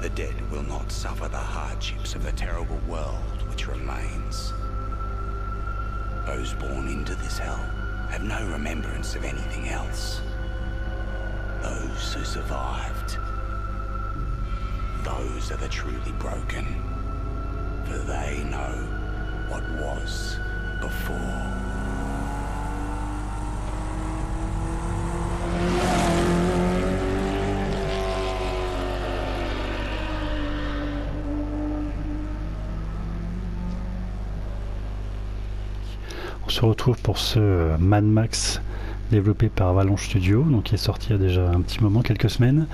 The dead will not suffer the hardships of the terrible world which remains. Those born into this hell have no remembrance of anything else. Those who survived, those are the truly broken, for they know what was before. On se retrouve pour ce Mad Max développé par Avalanche Studio, donc qui est sorti il y a déjà un petit moment, quelques semaines,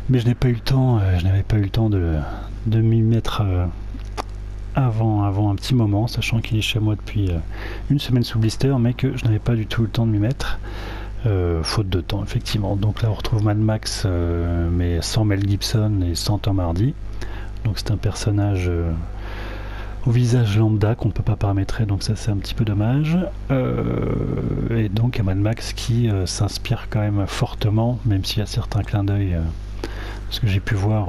mais je n'avais pas eu le temps de m'y mettre avant un petit moment, sachant qu'il est chez moi depuis une semaine sous blister, mais que je n'avais pas du tout le temps de m'y mettre, faute de temps effectivement. Donc là on retrouve Mad Max, mais sans Mel Gibson et sans Tom Hardy, donc c'est un personnage au visage lambda qu'on ne peut pas paramétrer, donc ça c'est un petit peu dommage. Et donc un Mad Max qui s'inspire quand même fortement, même s'il y a certains clins d'œil, ce que j'ai pu voir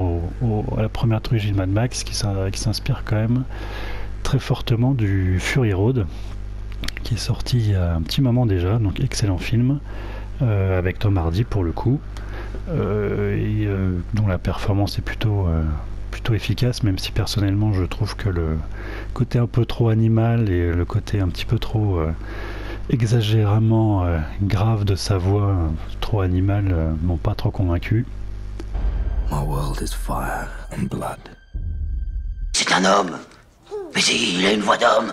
à la première trilogie de Mad Max, qui s'inspire quand même très fortement du Fury Road, qui est sorti il y a un petit moment déjà, donc excellent film, avec Tom Hardy pour le coup, dont la performance est plutôt efficace, même si personnellement je trouve que le côté un peu trop animal et le côté un petit peu trop exagérément grave de sa voix, trop animale, m'ont pas trop convaincu. My world is fire and blood. C'est un homme, mais il a une voix d'homme.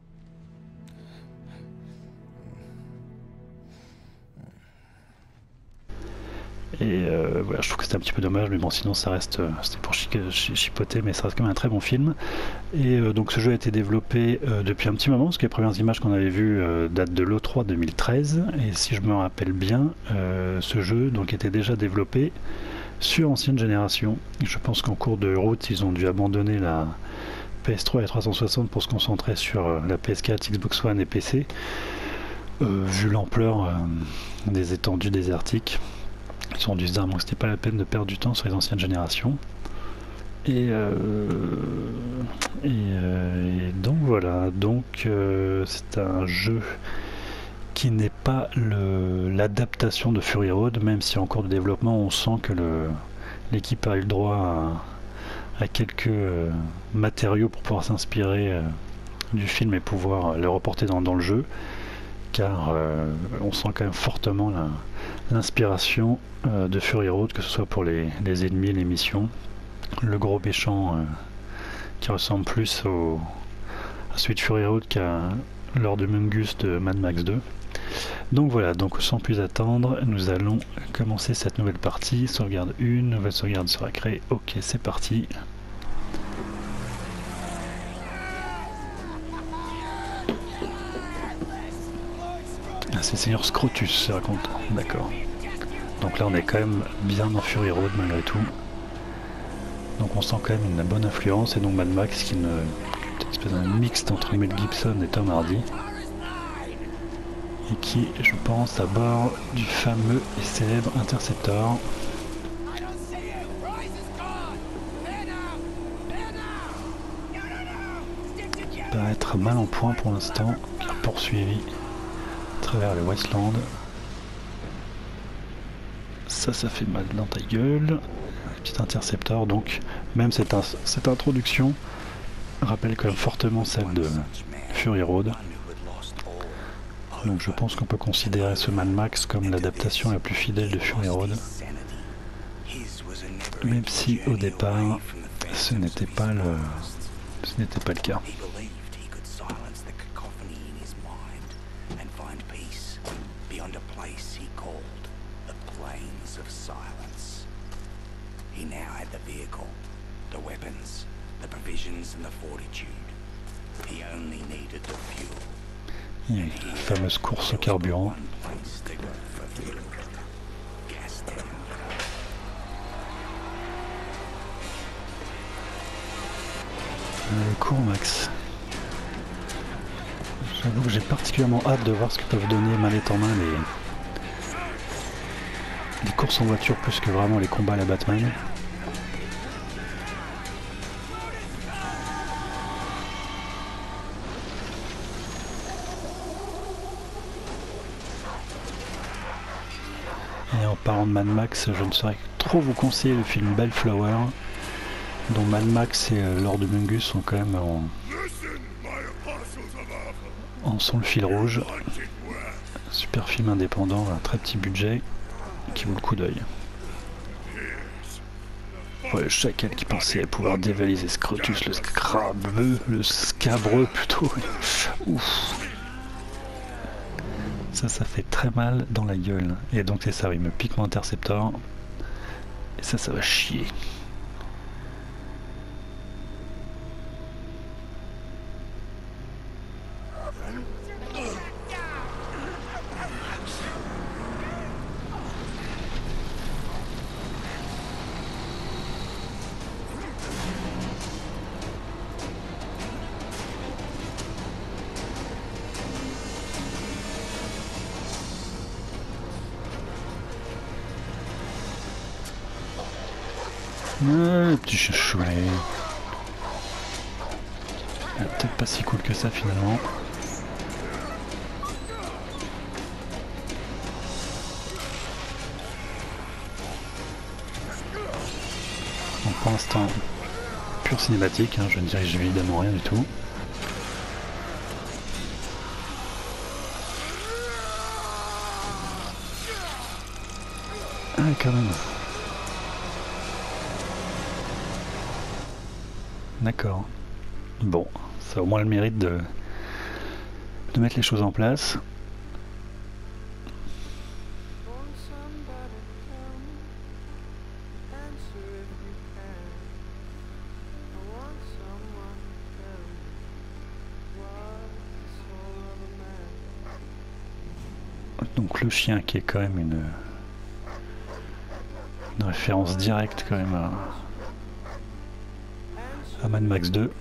Et voilà, je trouve que c'était un petit peu dommage, mais bon, sinon ça reste, c'était pour chipoter, mais ça reste quand même un très bon film. Et donc ce jeu a été développé depuis un petit moment, parce que les premières images qu'on avait vues datent de l'E3 2013, et si je me rappelle bien, ce jeu donc était déjà développé sur ancienne génération. Je pense qu'en cours de route, ils ont dû abandonner la PS3 et 360 pour se concentrer sur la PS4, Xbox One et PC, vu l'ampleur des étendues désertiques. Ils ont dû se dire que c'était pas la peine de perdre du temps sur les anciennes générations. Et donc voilà, donc c'est un jeu qui n'est pas l'adaptation de Fury Road, même si en cours de développement on sent que l'équipe a eu le droit à quelques matériaux pour pouvoir s'inspirer du film et pouvoir les reporter dans le jeu, car on sent quand même fortement l'inspiration de Fury Road, que ce soit pour les ennemis, les missions, le gros méchant qui ressemble plus à celui de Fury Road qu'à Lord Mungus de Mad Max 2. Donc voilà, donc sans plus attendre, nous allons commencer cette nouvelle partie. Sauvegarde 1, nouvelle sauvegarde sera créée. Ok, c'est parti. Ah, c'est Seigneur Scrotus, c'est raconte. D'accord. Donc là on est quand même bien dans Fury Road malgré tout. Donc on sent quand même une bonne influence, et donc Mad Max qui est une espèce de mixte entre Mel Gibson et Tom Hardy. Et qui, je pense, à bord du fameux et célèbre Interceptor. Il paraît être mal en point pour l'instant, qui est poursuivi à travers les Wastelands. Ça fait mal dans ta gueule. Petit Interceptor, donc même cette introduction rappelle quand même fortement celle de Fury Road. Donc je pense qu'on peut considérer ce Mad Max comme l'adaptation la plus fidèle de Fury Road. Même si au départ, ce n'était pas le cas. He believed he could silence the cacophony in his mind and find peace beyond a place he called the Plains of Silence. He now had the vehicle, the weapons, the provisions and the fortitude. He only needed the fuel. Il y a une fameuse course au carburant. One place to go for fuel. Gastown. Cours Max. J'avoue que j'ai particulièrement hâte de voir ce que peuvent donner manette en main les courses en voiture plus que vraiment les combats à la Batman. Et en parlant de Mad Max, je ne saurais trop vous conseiller le film Bellflower, dont Mad Max et Lord Mungus sont quand même en sont le fil rouge. Super film indépendant, un très petit budget, qui vaut le coup d'œil. Ouais, le chacal qui pensait pouvoir dévaliser Scrotus, le scabreux plutôt. Ouf. Ça fait très mal dans la gueule. Et donc c'est ça, il me pique mon interceptor. Et ça va chier. Le petit chouchoulet. Peut-être pas si cool que ça finalement. Donc pour l'instant, pure cinématique, hein, je ne dirige évidemment rien du tout. Ah quand même. D'accord. Bon, ça a au moins le mérite de mettre les choses en place. Donc le chien qui est quand même une référence directe quand même à Mad Max 2.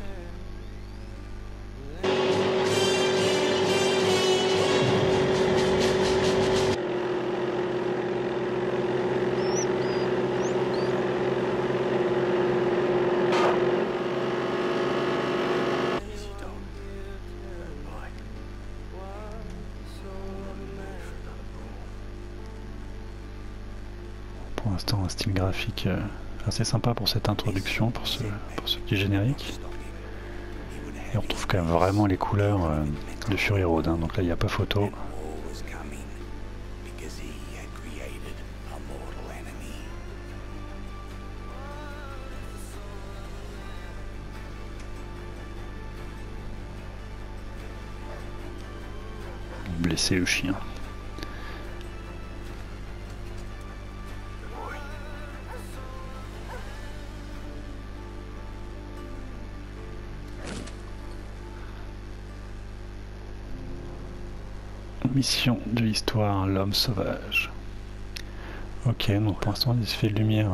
Pour l'instant un style graphique assez sympa pour cette introduction, pour ce petit générique. Et on retrouve quand même vraiment les couleurs de Fury Road, hein. Donc là il n'y a pas photo. Blesser le chien. Mission de l'histoire, l'homme sauvage. Ok, donc pour l'instant des effets de lumière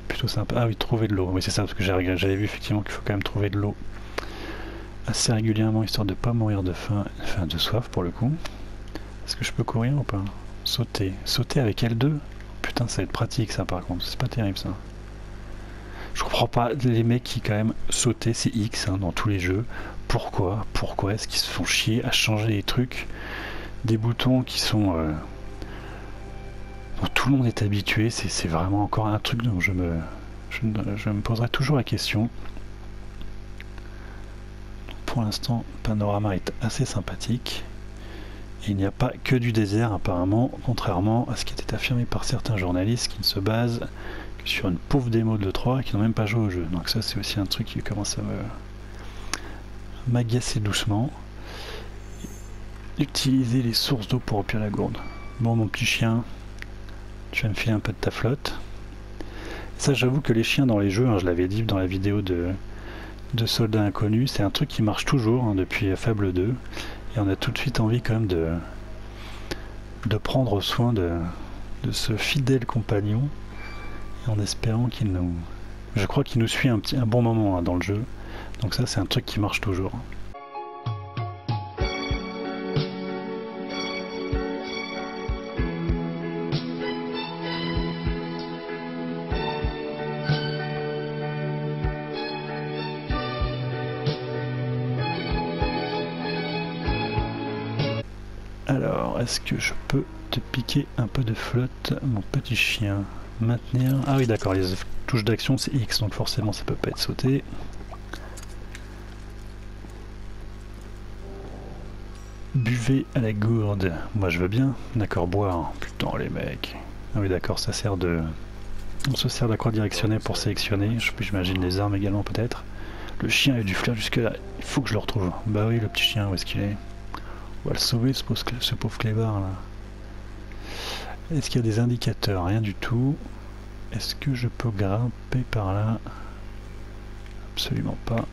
plutôt sympa. Ah oui, trouver de l'eau. Oui, c'est ça, parce que j'avais vu effectivement qu'il faut quand même trouver de l'eau assez régulièrement, histoire de pas mourir de faim, enfin de soif pour le coup. Est-ce que je peux courir ou pas? Sauter. Sauter avec L2? Putain, ça va être pratique ça par contre, c'est pas terrible ça. Je comprends pas les mecs qui quand même sautaient, c'est X hein, dans tous les jeux. Pourquoi est-ce qu'ils se font chier à changer les trucs? Des boutons qui sont dont tout le monde est habitué, c'est vraiment encore un truc dont je me poserai toujours la question. Pour l'instant, le panorama est assez sympathique et il n'y a pas que du désert apparemment, contrairement à ce qui était affirmé par certains journalistes qui ne se basent que sur une pauvre démo de l'E3 qui n'ont même pas joué au jeu. Donc ça c'est aussi un truc qui commence à m'agacer doucement. Utiliser les sources d'eau pour remplir la gourde. Bon mon petit chien, tu vas me filer un peu de ta flotte. Ça j'avoue que les chiens dans les jeux, hein, je l'avais dit dans la vidéo de Soldats Inconnus, c'est un truc qui marche toujours hein, depuis Fable 2. Et on a tout de suite envie quand même de prendre soin de ce fidèle compagnon. Et en espérant qu'il nous... Je crois qu'il nous suit un bon moment hein, dans le jeu. Donc ça c'est un truc qui marche toujours. Alors, est-ce que je peux te piquer un peu de flotte, mon petit chien? Maintenir... Ah oui d'accord, les touches d'action c'est X, donc forcément ça peut pas être sauté. Buvez à la gourde. Moi je veux bien. D'accord, boire. Putain les mecs. Ah oui d'accord, ça sert de... On se sert de la croix directionnelle pour sélectionner. J'imagine les armes également peut-être. Le chien a du flair jusque là. Il faut que je le retrouve. Bah oui, le petit chien, où est-ce qu'il est? On va le sauver ce pauvre clébard là. Est-ce qu'il y a des indicateurs? Rien du tout. Est-ce que je peux grimper par là? Absolument pas.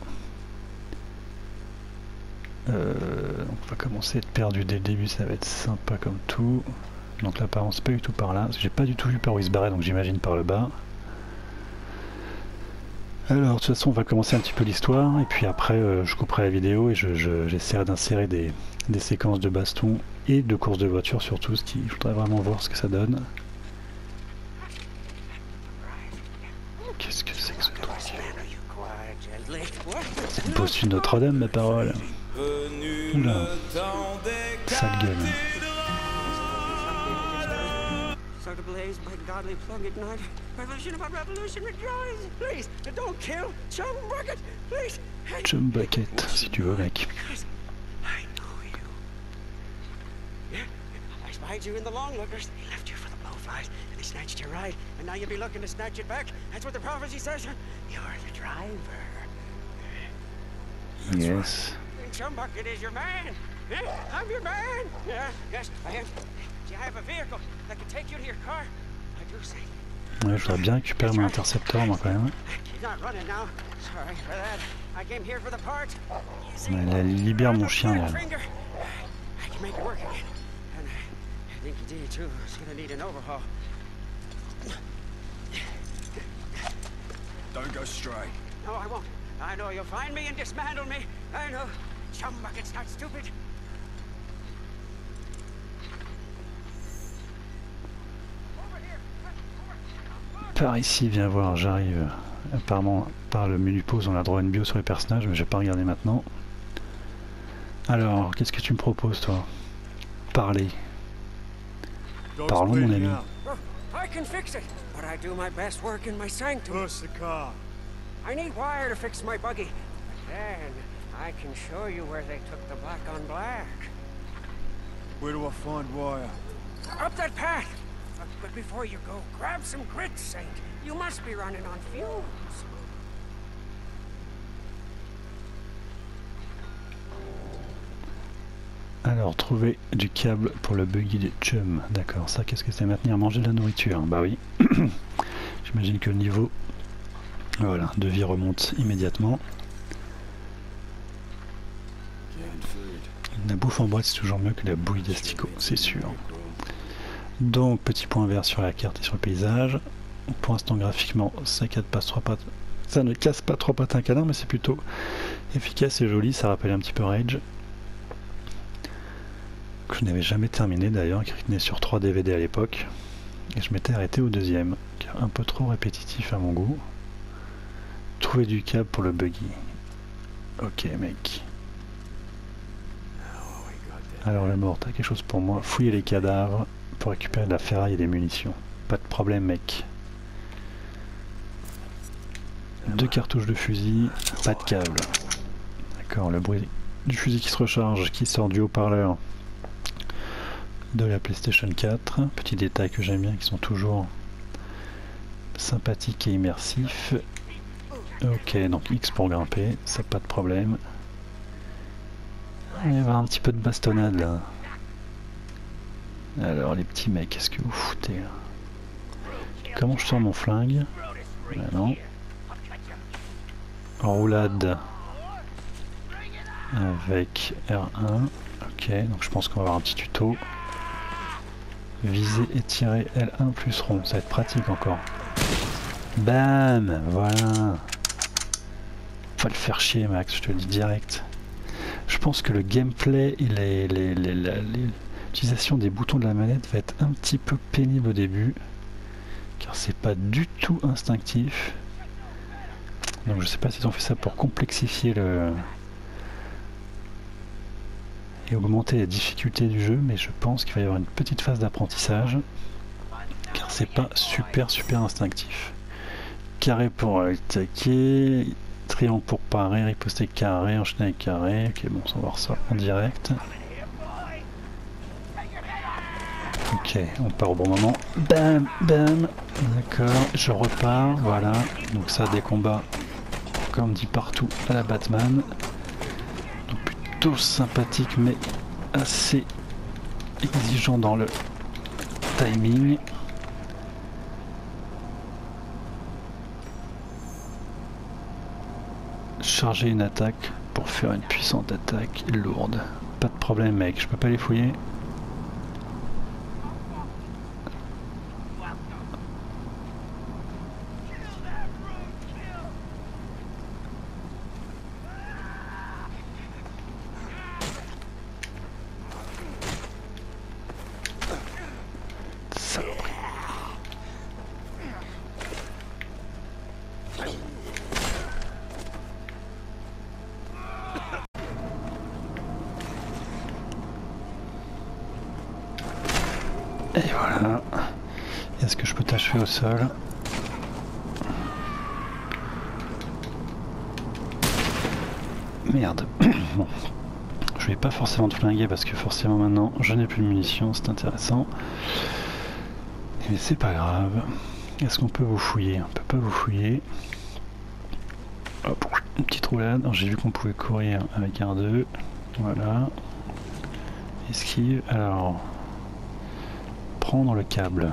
On va commencer à être perdu dès le début, ça va être sympa comme tout. Donc l'apparence c'est pas du tout par là. J'ai pas du tout vu par où il se barrait, donc j'imagine par le bas. Alors de toute façon on va commencer un petit peu l'histoire et puis après je couperai la vidéo et j'essaierai d'insérer des séquences de baston et de course de voiture surtout, je voudrais vraiment voir ce que ça donne. Qu'est-ce que c'est que ce truc? C'est une postule de Notre-Dame ma parole. Oula, sale gueule. Chum Bucket, si tu veux mec. I spied you in the Longlookers. They left you for the blowflies, and they snatched your ride, and now you'll be looking to snatch it back. That's what the prophecy says. You're the driver. Yes. And Chumbucket is your man. Yeah, I'm your man. Yeah, yes, I am. See, I have a vehicle that can take you to your car. I do say. Ouais, je voudrais bien récupérer mon intercepteur moi quand même. He's not running now. Sorry for that. I came here for the parts. Ouais, là, libère mon chien là. I can make it work again. And I think D2 is gonna need an overhaul. Don't go straight. No, I won't. I know you'll find me and dismantle me. I know. Chumbucket's not stupid. Par ici, viens voir, j'arrive. Apparemment, par le menu pause, on a droit à une bio sur les personnages, mais je vais pas regarder maintenant. Alors, qu'est-ce que tu me proposes, toi? Parler. Parlons, mon ami. I can fix it, but I do my best work in my sanctum. Push the car. I need wire to fix my buggy. But then I can show you where they took the black on black. Where do I find wire? Up that path. But before you go, grab some grit, Saint. You must be running on fumes. Alors, trouver du câble pour le buggy de Chum. D'accord, ça, qu'est-ce que c'est? Maintenir, manger de la nourriture. Bah oui. J'imagine que le niveau voilà, de vie remonte immédiatement. La bouffe en boîte, c'est toujours mieux que la bouillie d'asticot, c'est sûr. Donc, petit point vert sur la carte et sur le paysage. Pour l'instant, graphiquement, ça ne casse pas trois pattes un canard, mais c'est plutôt efficace et joli. Ça rappelle un petit peu Rage, que je n'avais jamais terminé d'ailleurs, qui tenait sur 3 DVD à l'époque. Et je m'étais arrêté au deuxième, car un peu trop répétitif à mon goût. Trouver du câble pour le buggy. Ok, mec. Alors, le mort, t'as quelque chose pour moi? Fouiller les cadavres pour récupérer de la ferraille et des munitions. Pas de problème, mec. 2 cartouches de fusil, pas de câble. D'accord, le bruit du fusil qui se recharge, qui sort du haut-parleur de la PlayStation 4. Petit détail que j'aime bien, qui sont toujours sympathique et immersif. Ok, donc X pour grimper, ça pas de problème. Il va y avoir un petit peu de bastonnade là. Alors les petits mecs, qu'est-ce que vous foutez là? Comment je sors mon flingue? Ben non. Roulade avec R1. Ok, donc je pense qu'on va avoir un petit tuto. Viser et tirer L1 plus rond, ça va être pratique encore. Bam, voilà. Faut le faire chier Max, je te le dis direct. Je pense que le gameplay et l'utilisation des boutons de la manette va être un petit peu pénible au début. Car c'est pas du tout instinctif. Donc je sais pas s'ils ont fait ça pour complexifier le... et augmenter la difficulté du jeu, mais je pense qu'il va y avoir une petite phase d'apprentissage. Car c'est pas super instinctif. Carré pour attaquer, triangle pour parer, riposter carré, enchaîner avec carré. Ok, bon, on va voir ça en direct. Ok, on part au bon moment. Bam, bam. D'accord, je repars, voilà. Donc ça, des combats, comme dit partout, à la Batman. Donc plutôt sympathique, mais assez exigeant dans le timing. Charger une attaque pour faire une puissante attaque lourde. Pas de problème mec, je peux pas les fouiller. Saloperie. Et voilà. Est-ce que je peux t'achever au sol? Merde. Bon. Je vais pas forcément te flinguer parce que forcément maintenant je n'ai plus de munitions, c'est intéressant. Mais c'est pas grave. Est-ce qu'on peut vous fouiller? On peut pas vous fouiller. Hop, une petite roulade. J'ai vu qu'on pouvait courir avec R2. Voilà. Esquive. Alors... prendre le câble.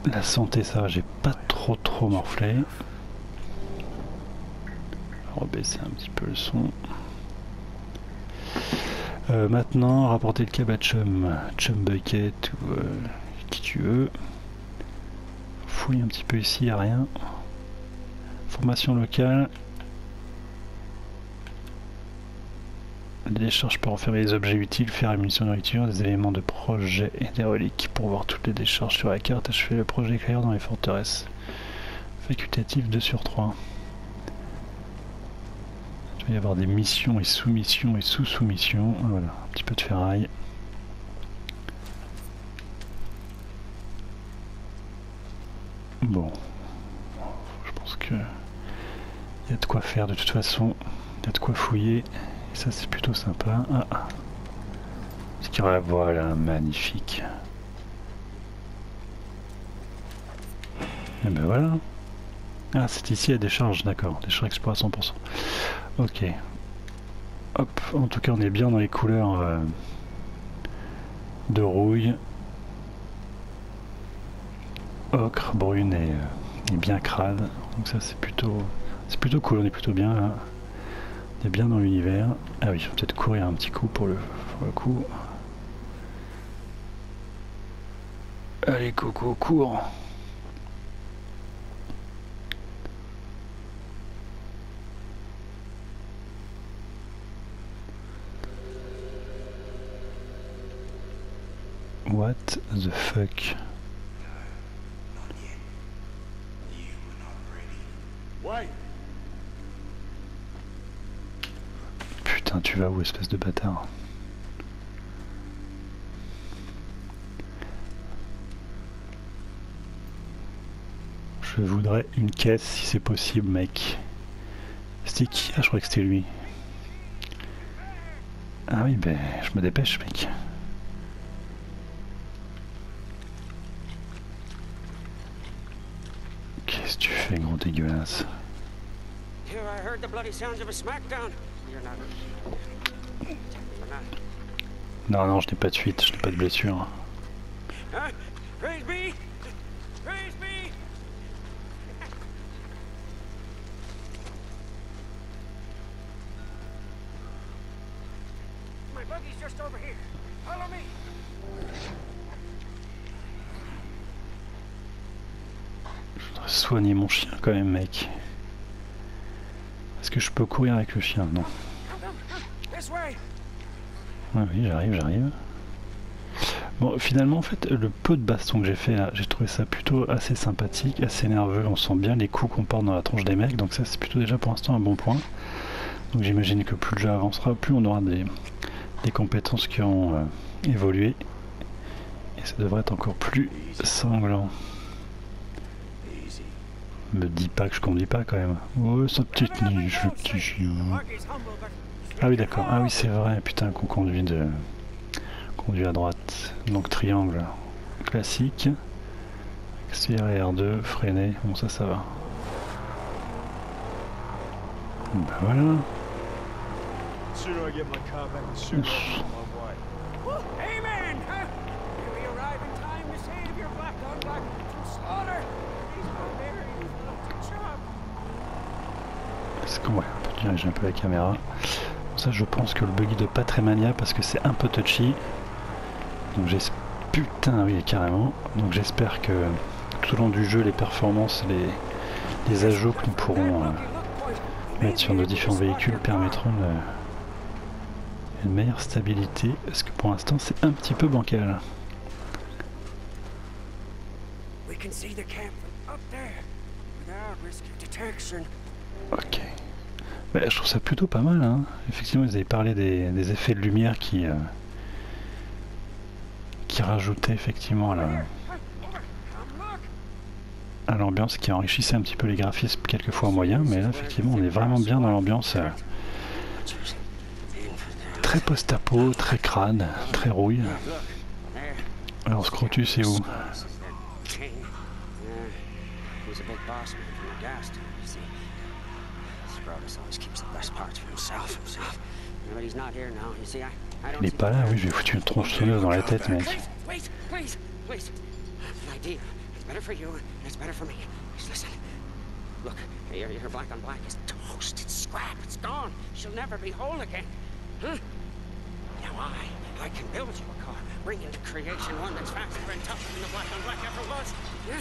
La santé, ça va, j'ai pas trop morflé. Rebaisser un petit peu le son. Maintenant, rapporter le câble à Chum Bucket ou qui tu veux. Fouille un petit peu ici, y a rien. Formation locale. Des décharges pour enfermer les objets utiles, faire une munition de nourriture, des éléments de projet et des reliques. Pour voir toutes les décharges sur la carte, achever le projet éclaireur dans les forteresses. Facultatif 2 sur 3. Il va y avoir des missions et sous-missions et sous-sous-missions. Voilà, un petit peu de ferraille. Bon, je pense que il y a de quoi faire de toute façon, il y a de quoi fouiller. Ça c'est plutôt sympa. Ah. Voilà, magnifique. Et ben voilà. Ah, c'est ici la décharge, d'accord. Décharge exploit à 100%. Ok. Hop, en tout cas on est bien dans les couleurs de rouille. Ocre, brune et bien crade. Donc ça c'est plutôt cool, on est plutôt bien là. On est bien dans l'univers. Ah oui, je vais peut-être courir un petit coup pour le coup. Allez Coco, cours. What the fuck? Putain, tu vas où, espèce de bâtard? Je voudrais une caisse si c'est possible, mec. C'était qui? Ah, je crois que c'était lui. Ah oui, ben, je me dépêche, mec. Qu'est-ce que tu fais, gros dégueulasse? Here I heard the bloody sounds of a smackdown. You're not. You're not. Non, non, je n'ai pas de fuite, je n'ai pas de blessure. Huh? Praise be! Praise be! My buggy's just over here. Follow me. Je voudrais soigner mon chien quand même, mec. Est-ce que je peux courir avec le chien? Non. This way. Ah oui, j'arrive. Bon, finalement, en fait, le peu de baston que j'ai fait là, j'ai trouvé ça plutôt assez sympathique, assez nerveux. On sent bien les coups qu'on porte dans la tronche des mecs, donc ça, c'est plutôt déjà pour l'instant un bon point. Donc j'imagine que plus le jeu avancera, plus on aura des compétences qui ont évolué. Et ça devrait être encore plus sanglant. Me dis pas que je conduis pas quand même. Oh, sa petite niche, le petit chien. Ah oui, d'accord. Ah oui, c'est vrai. Putain, qu'on conduit à droite. Donc triangle classique. Accélérer R2, freiner. Bon, ça va. Ben voilà. Sooner I get my car back, the sooner I'm on my way. Amen! Huh? Here we arrive in time to save your black on black from slaughter. These barbarians will look to chop. Est-ce qu'on peut diriger un peu la caméra? Ça, je pense que le buggy de Patremania, parce que c'est un peu touchy. Donc putain, oui, carrément. Donc j'espère que tout au long du jeu, les performances, les ajouts que nous pourrons mettre sur nos différents véhicules permettront une meilleure stabilité, parce que pour l'instant, c'est un petit peu bancal. We can see the camp from up there without risk of detection. Ok. Bah, je trouve ça plutôt pas mal, hein. Effectivement, ils avaient parlé des effets de lumière qui rajoutaient effectivement à l'ambiance, qui enrichissait un petit peu les graphismes quelquefois moyens, mais là effectivement on est vraiment bien dans l'ambiance très post-apo, très crade, très rouille. Alors Scrotus c'est où? Il est pas là, oui, je vais foutre une tronche sonneuse dans la tête, mec. Better for you, and it's better for me. Just listen. Look, your black on black is toast. It's scrap. It's gone. She'll never be whole again. Huh? Now I can build you a car, bring into creation one that's faster and tougher than the black on black ever was. Yeah?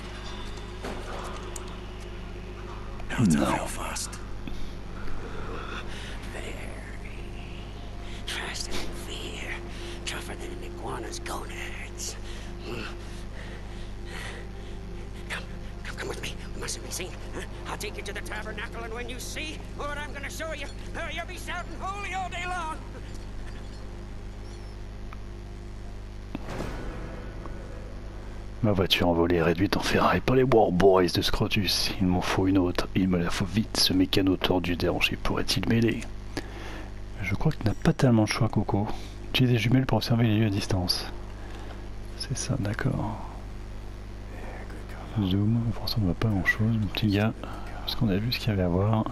How's that Belfast? Very faster than fear, tougher than an iguana's gonads. Come with me. We mustn't be seen. Huh? I'll take you to the tabernacle, and when you see what I'm going to show you, you'll be shouting holy all day long. Ma voiture envolée est réduite en ferraille par les War Boys de Scrotus. Il m'en faut une autre. Il me la faut vite. Ce mécano tordu dérangé pourrait-il m'aider? Je crois que tu n'as pas tellement le choix, Coco. Utilise des jumelles pour observer les lieux à distance. C'est ça, d'accord. Zoom, pour l'instant on ne voit pas grand chose, mon petit gars, parce qu'on a vu ce qu'il y avait à voir.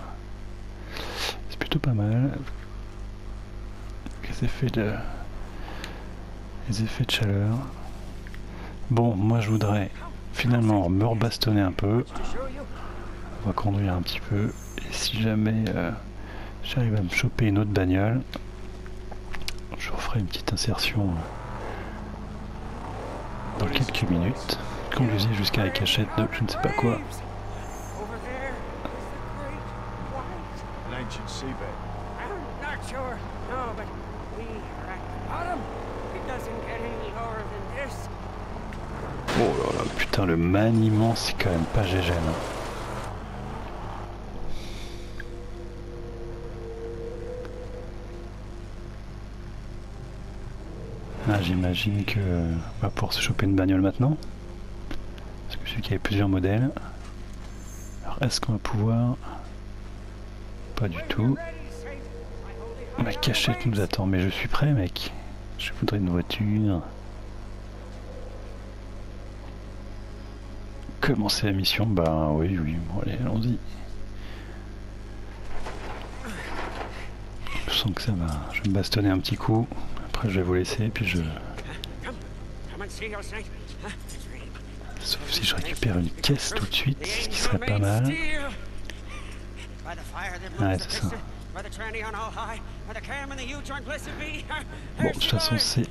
C'est plutôt pas mal. Les effets de chaleur. Bon, moi je voudrais finalement me rebastonner un peu. On va conduire un petit peu. Et si jamais j'arrive à me choper une autre bagnole, je referai une petite insertion dans quelques minutes. Conduisez jusqu'à la cachette de je ne sais pas quoi. Oh là là, putain, le maniement, c'est quand même pas GG. Ah, j'imagine que on va pouvoir se choper une bagnole maintenant. Parce que je sais qu'il y avait plusieurs modèles. Alors est-ce qu'on va pouvoir? Pas du tout. Ma cachette nous attend, mais je suis prêt, mec. Je voudrais une voiture commencer la mission. Bah oui, bon allez, allons-y. Je sens que ça va. Je vais me bastonner un petit coup. Après je vais vous laisser, puis je... Sauf si je récupère une caisse tout de suite, ce qui serait pas mal. Ouais, c'est ça. Bon, de toute façon, c'est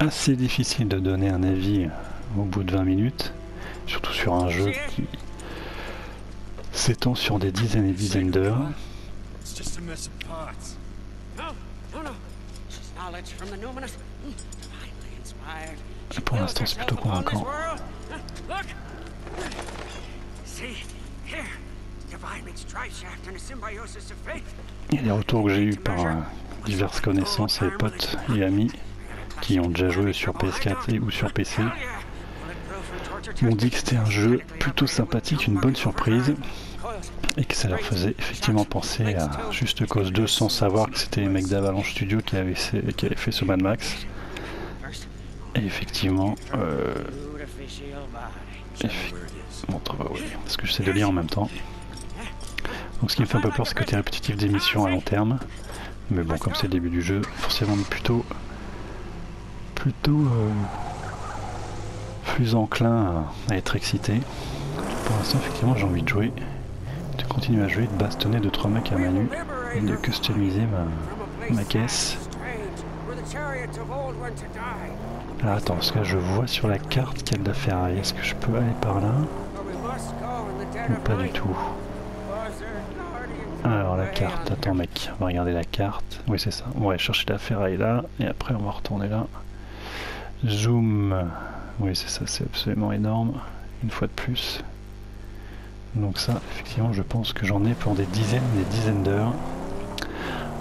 assez difficile de donner un avis au bout de 20 minutes, surtout sur un jeu qui s'étend sur des dizaines et dizaines d'heures. Pour l'instant, c'est plutôt convaincant. Et les retours que j'ai eus par diverses connaissances et potes et amis qui ont déjà joué sur PS4 ou sur PC m'ont dit que c'était un jeu plutôt sympathique, une bonne surprise, et que ça leur faisait effectivement penser à Just Cause 2 sans savoir que c'était les mecs d'Avalanche Studio qui avaient fait ce Mad Max. Et effectivement, bon, parce que j'essaie de lire en même temps. Donc ce qui me fait un peu peur, c'est le côté répétitif des missions à long terme. Mais bon, comme c'est le début du jeu, forcément on est plutôt plus enclin à être excité. Pour l'instant, effectivement, j'ai envie de jouer, de continuer à jouer, de bastonner 2-3 mecs à main nue, et de customiser ma caisse. Alors attends, parce que là, je vois sur la carte qu'il y a de la ferraille. Est-ce que je peux aller par là? Ou pas du tout? Alors la carte, attends mec, on va regarder la carte. Oui c'est ça, on va aller chercher la ferraille là, et après on va retourner là. Zoom, oui c'est ça, c'est absolument énorme, une fois de plus. Donc ça, effectivement, je pense que j'en ai pour des dizaines et des dizaines d'heures.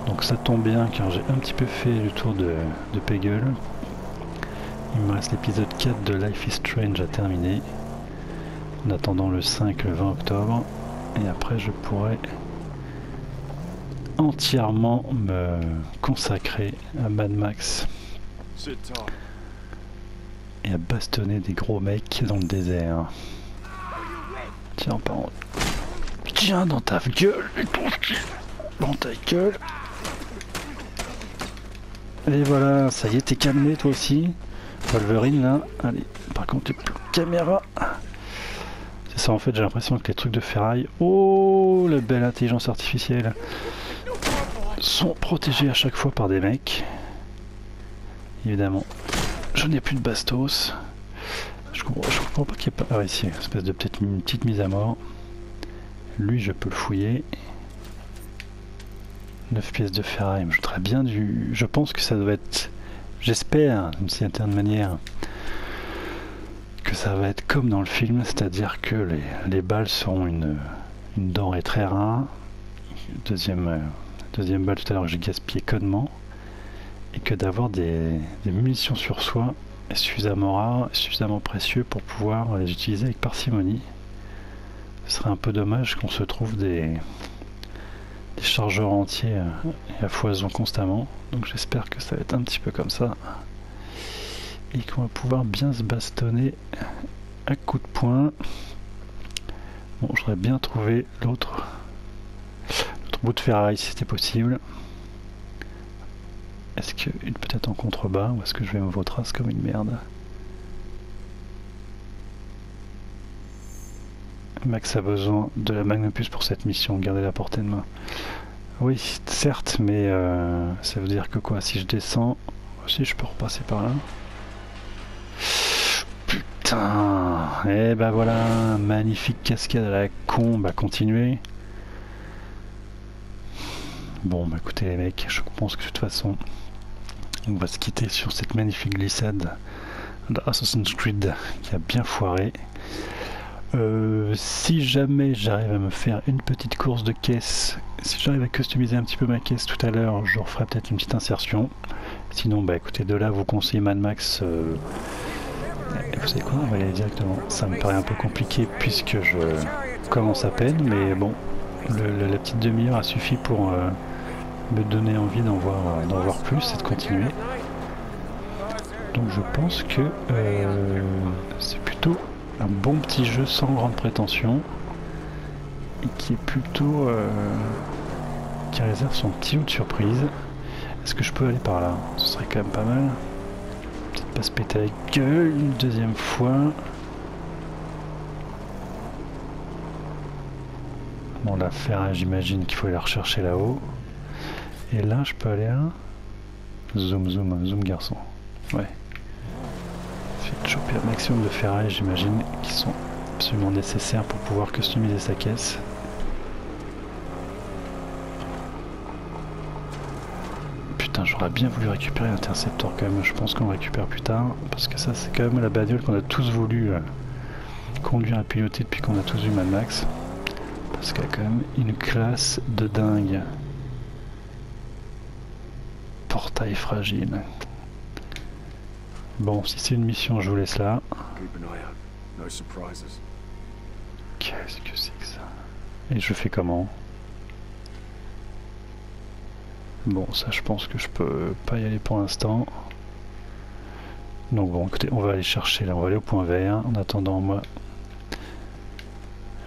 Donc ça tombe bien car j'ai un petit peu fait le tour de Peggle. Il me reste l'épisode 4 de Life is Strange à terminer. En attendant le 5, le 20 octobre. Et après je pourrais entièrement me consacrer à Mad Max. Et à bastonner des gros mecs dans le désert. Tiens, par contre. Tiens, dans ta gueule. Dans ta gueule. Et voilà, ça y est, t'es calmé toi aussi. Wolverine là. Allez, par contre, t'es plus caméra. C'est ça en fait, j'ai l'impression que les trucs de ferraille. Oh, la belle intelligence artificielle. Sont protégés à chaque fois par des mecs. Évidemment, je n'ai plus de bastos. Je comprends pas qu'il n'y ait pas... Ah ouais, ici, espèce de peut-être une petite mise à mort. Lui, je peux le fouiller. 9 pièces de ferraille. Je voudrais bien du... Je pense que ça doit être... J'espère, d'une certaine manière, que ça va être comme dans le film, c'est-à-dire que les balles seront une denrée très rare. Deuxième balle tout à l'heure que j'ai gaspillé connement. Et que d'avoir des munitions sur soi est suffisamment rare, suffisamment précieux pour pouvoir les utiliser avec parcimonie. Ce serait un peu dommage qu'on se trouve des chargeurs entiers et à foison constamment. Donc j'espère que ça va être un petit peu comme ça. Et qu'on va pouvoir bien se bastonner à coups de poing. Bon, j'aurais bien trouvé l'autre bout de ferraille si c'était possible. Est-ce que peut-être en contrebas ou est-ce que je vais me vautrer comme une merde? Max a besoin de la Magnum Plus pour cette mission, gardez la portée de main. Oui, certes, mais ça veut dire que quoi? Si je descends, aussi je peux repasser par là. Putain! Et ben voilà, magnifique cascade à la con, bah continuez. Bon, bah écoutez les mecs, je pense que de toute façon, on va se quitter sur cette magnifique glissade d'Assassin's Creed qui a bien foiré. Si jamais j'arrive à me faire une petite course de caisse, si j'arrive à customiser un petit peu ma caisse tout à l'heure, je referai peut-être une petite insertion. Sinon, bah écoutez, de là vous conseillez Mad Max. Vous savez quoi, on va y aller directement. Ça me paraît un peu compliqué puisque je commence à peine, mais bon, la petite demi-heure a suffi pour me donner envie d'en voir plus et de continuer. Donc je pense que c'est plutôt un bon petit jeu sans grande prétention et qui est plutôt qui réserve son petit lot de surprise. Est-ce que je peux aller par là? Ce serait quand même pas mal. Peut-être pas se péter la gueule une deuxième fois. Bon, la ferraille, j'imagine qu'il faut aller la rechercher là-haut. Et là, je peux aller à... Zoom, zoom, zoom garçon. Ouais. Essayer de choper un maximum de ferraille, j'imagine, qui sont absolument nécessaires pour pouvoir customiser sa caisse. Putain, j'aurais bien voulu récupérer l'interceptor quand même. Je pense qu'on le récupère plus tard. Parce que ça, c'est quand même la bagnole qu'on a tous voulu conduire et piloter depuis qu'on a tous vu Mad Max. Parce qu'il y a quand même une classe de dingue. Portail fragile. Bon, si c'est une mission, je vous laisse là. Qu'est-ce que c'est que ça? Et je fais comment? Bon, ça je pense que je peux pas y aller pour l'instant. Donc bon, écoutez, on va aller chercher là, on va aller au point vert. En attendant, moi,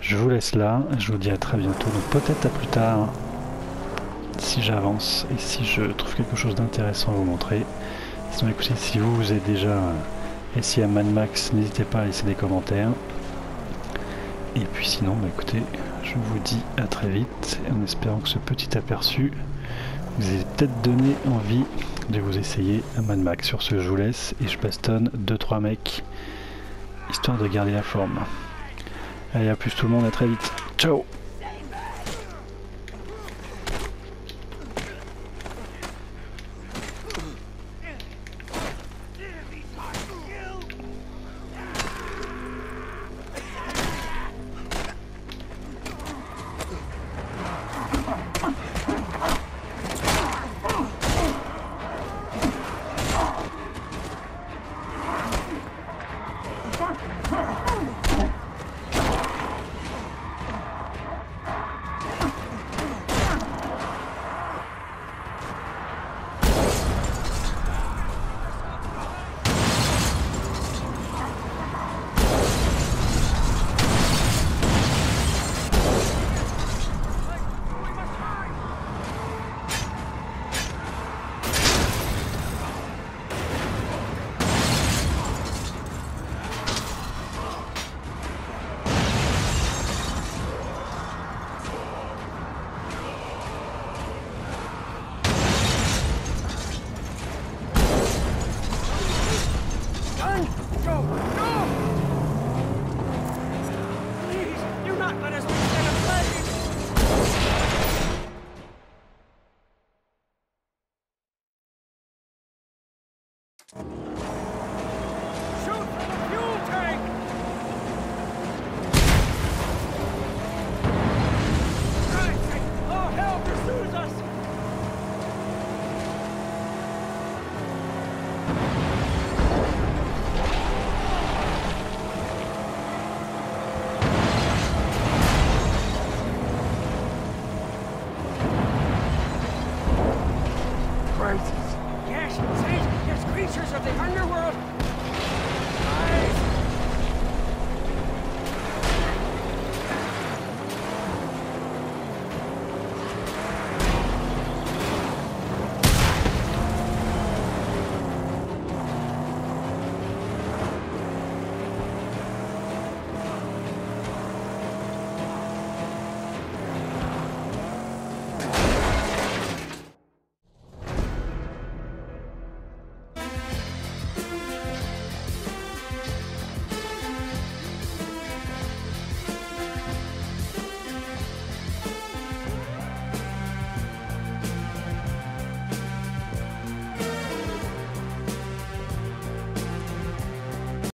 je vous laisse là. Je vous dis à très bientôt. Donc peut-être à plus tard, si j'avance et si je trouve quelque chose d'intéressant à vous montrer. Sinon, écoutez, si vous êtes déjà essayé à Mad Max, n'hésitez pas à laisser des commentaires. Et puis sinon, bah, écoutez, je vous dis à très vite, en espérant que ce petit aperçu vous ait peut-être donné envie de vous essayer à Mad Max. Sur ce, je vous laisse et je bastonne 2-3 mecs, histoire de garder la forme. Allez, à plus tout le monde, à très vite. Ciao!